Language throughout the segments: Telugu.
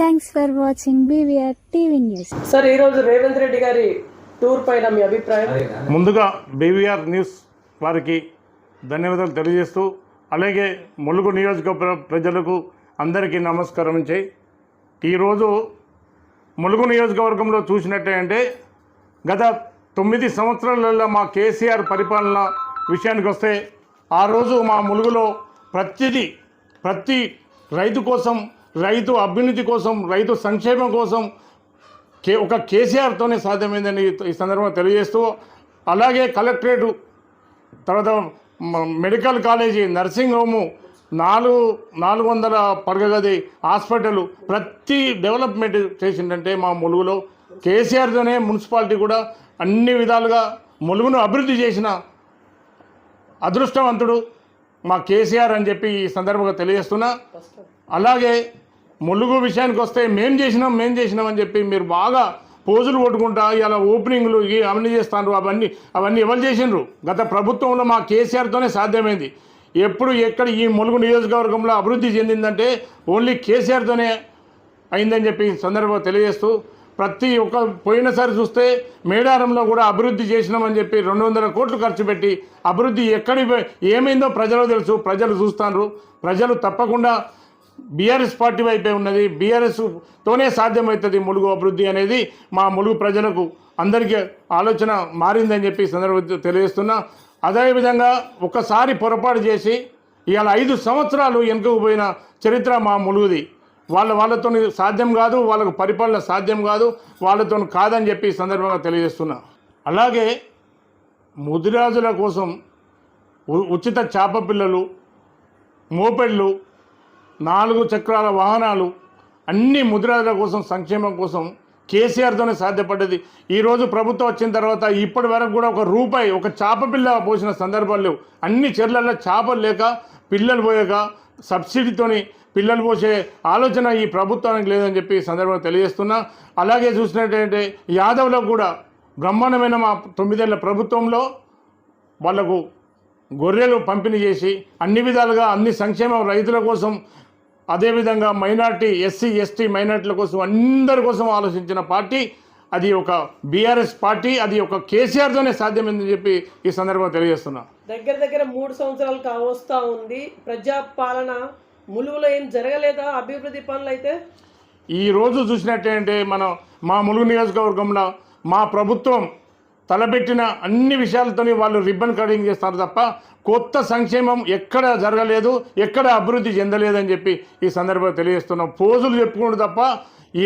Thanks for watching BVR TV news. Sir, ఈరోజు రేవంత్ రెడ్డి గారి టూర్ పైన మీ అభిప్రాయం? ముందుగా BVR న్యూస్ వారికి ధన్యవాదాలు తెలియజేస్తూ, అలాగే ములుగు నియోజకవర్గ ప్రజలకు అందరికీ నమస్కారం చేయి. ఈరోజు ములుగు నియోజకవర్గంలో చూసినట్టే అంటే గత 9 సంవత్సరాలలో మా కేసీఆర్ పరిపాలన విషయానికి వస్తే ఆ రోజు మా ములుగులో ప్రతి రైతు కోసం, రైతు అభ్యున్నతి కోసం, రైతు సంక్షేమం కోసం ఒక కేసీఆర్తోనే సాధ్యమైందని ఈ సందర్భంగా తెలియజేస్తూ, అలాగే కలెక్టరేటు, తర్వాత మెడికల్ కాలేజీ, నర్సింగ్ హోము, 400 పడక గది హాస్పిటల్, ప్రతి డెవలప్మెంట్ చేసిందంటే మా ములుగులో కేసీఆర్తోనే. మున్సిపాలిటీ కూడా అన్ని విధాలుగా ములుగును అభివృద్ధి చేసిన అదృష్టవంతుడు మా కేసీఆర్ అని చెప్పి ఈ సందర్భంగా తెలియజేస్తున్నా. అలాగే ములుగు విషయానికి వస్తే మేం చేసినాం అని చెప్పి మీరు బాగా పోజులు కొట్టుకుంటా ఇలా ఓపెనింగ్లు అవన్నీ చేస్తాను. అవన్నీ ఎవరు చేసినారు? గత ప్రభుత్వంలో మా కేసీఆర్తోనే సాధ్యమైంది. ఎక్కడ ఈ ములుగు నియోజకవర్గంలో అభివృద్ధి చెందిందంటే ఓన్లీ కేసీఆర్తోనే అయిందని చెప్పి సందర్భంగా తెలియజేస్తూ, ప్రతి ఒక్క పోయినసారి చూస్తే మేడారంలో కూడా అభివృద్ధి చేసినామని చెప్పి 200 కోట్లు ఖర్చు పెట్టి అభివృద్ధి ఏమైందో ప్రజలకు తెలుసు, ప్రజలు చూస్తున్నారు. ప్రజలు తప్పకుండా బీఆర్ఎస్ పార్టీ వైపే ఉన్నది. బీఆర్ఎస్తోనే సాధ్యమవుతుంది ములుగు అభివృద్ధి అనేది మా ములుగు ప్రజలకు అందరికీ ఆలోచన మారిందని చెప్పి సందర్భంగా తెలియజేస్తున్నా. అదేవిధంగా ఒకసారి పొరపాటు చేసి ఇవాళ 5 సంవత్సరాలు వెనుకకు పోయిన చరిత్ర మా ములుగుది. వాళ్ళతో సాధ్యం కాదు, వాళ్ళకు పరిపాలన సాధ్యం కాదు, వాళ్ళతో కాదని చెప్పి సందర్భంగా తెలియజేస్తున్నా. అలాగే ముదిరాజుల కోసం ఉచిత చేప పిల్లలు, మోపెడ్లు, 4 చక్రాల వాహనాలు, అన్ని ముదిరాజుల కోసం, సంక్షేమం కోసం కేసీఆర్తోనే సాధ్యపడ్డది. ఈరోజు ప్రభుత్వం వచ్చిన తర్వాత ఇప్పటి వరకు కూడా ₹1 ఒక చేప పిల్ల పోసిన సందర్భాలు లేవు. అన్ని చెర్లల్లో చేపలు లేక, పిల్లలు పోయాక సబ్సిడీతోని పిల్లలు పోసే ఆలోచన ఈ ప్రభుత్వానికి లేదని చెప్పి సందర్భంగా తెలియజేస్తున్నా. అలాగే చూసినట్టయితే యాదవ్లకు కూడా బ్రహ్మాండమైన మా 9 ఏళ్ల ప్రభుత్వంలో వాళ్లకు గొర్రెలు పంపిణీ చేసి అన్ని విధాలుగా అన్ని సంక్షేమ రైతుల కోసం, అదేవిధంగా మైనార్టీ, SC, ST మైనార్టీల కోసం, అందరి కోసం ఆలోచించిన పార్టీ అది ఒక బీఆర్ఎస్ పార్టీ. అది ఒక కేసీఆర్తోనే సాధ్యమైందని చెప్పి ఈ సందర్భంగా తెలియజేస్తున్నా. దగ్గర 3 సంవత్సరాలు కావస్తా ఉంది. ప్రజాపాలన ములుగులో ఏం జరగలేదా అభివృద్ధి పనులు? అయితే ఈరోజు చూసినట్టంటే మా ములుగు నియోజకవర్గంలో మా ప్రభుత్వం తలపెట్టిన అన్ని విషయాలతో వాళ్ళు రిబ్బన్ కటింగ్ చేస్తారు తప్ప కొత్త సంక్షేమం ఎక్కడ జరగలేదు, ఎక్కడ అభివృద్ధి చెందలేదని చెప్పి ఈ సందర్భంగా తెలియజేస్తున్నాం. పోజులు చెప్పుకుంటూ తప్ప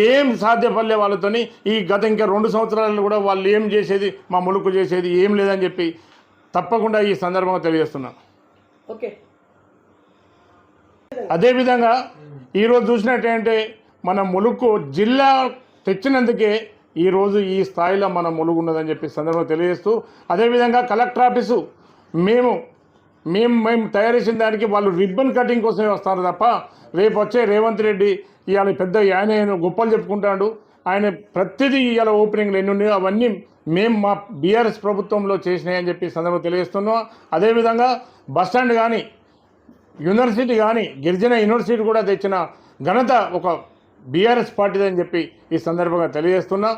ఏం సాధ్యపడలే వాళ్ళతోని. ఈ గత ఇంకా 2 సంవత్సరాలు కూడా వాళ్ళు ఏం చేసేది, మా ములుగు చేసేది ఏం లేదని చెప్పి తప్పకుండా ఈ సందర్భంగా తెలియజేస్తున్నాం. ఓకే. అదేవిధంగా ఈరోజు చూసినట్టంటే మన ములుగు జిల్లా తెచ్చినందుకే ఈరోజు ఈ స్థాయిలో మన ములుగు ఉన్నదని చెప్పి సందర్భంగా తెలియజేస్తూ, అదేవిధంగా కలెక్టర్ ఆఫీసు మేము తయారు చేసిన దానికి వాళ్ళు రిబ్బన్ కటింగ్ కోసమే వస్తారు తప్ప రేపు వచ్చే రేవంత్ రెడ్డి ఇవాళ పెద్ద ఆయన గొప్పలు చెప్పుకుంటాడు. ఆయన ప్రతిదీ ఇవాళ ఓపెనింగ్లు ఎన్ని ఉన్నాయో అవన్నీ మేము మా బీఆర్ఎస్ ప్రభుత్వంలో చేసినాయని చెప్పి సందర్భంగా తెలియజేస్తున్నాం. అదేవిధంగా బస్టాండ్ కానీ, యూనివర్సిటీ కానీ, గిరిజన యూనివర్సిటీ కూడా తెచ్చిన ఘనత ఒక బీఆర్ఎస్ పార్టీదని చెప్పి ఈ సందర్భంగా తెలియజేస్తున్నా.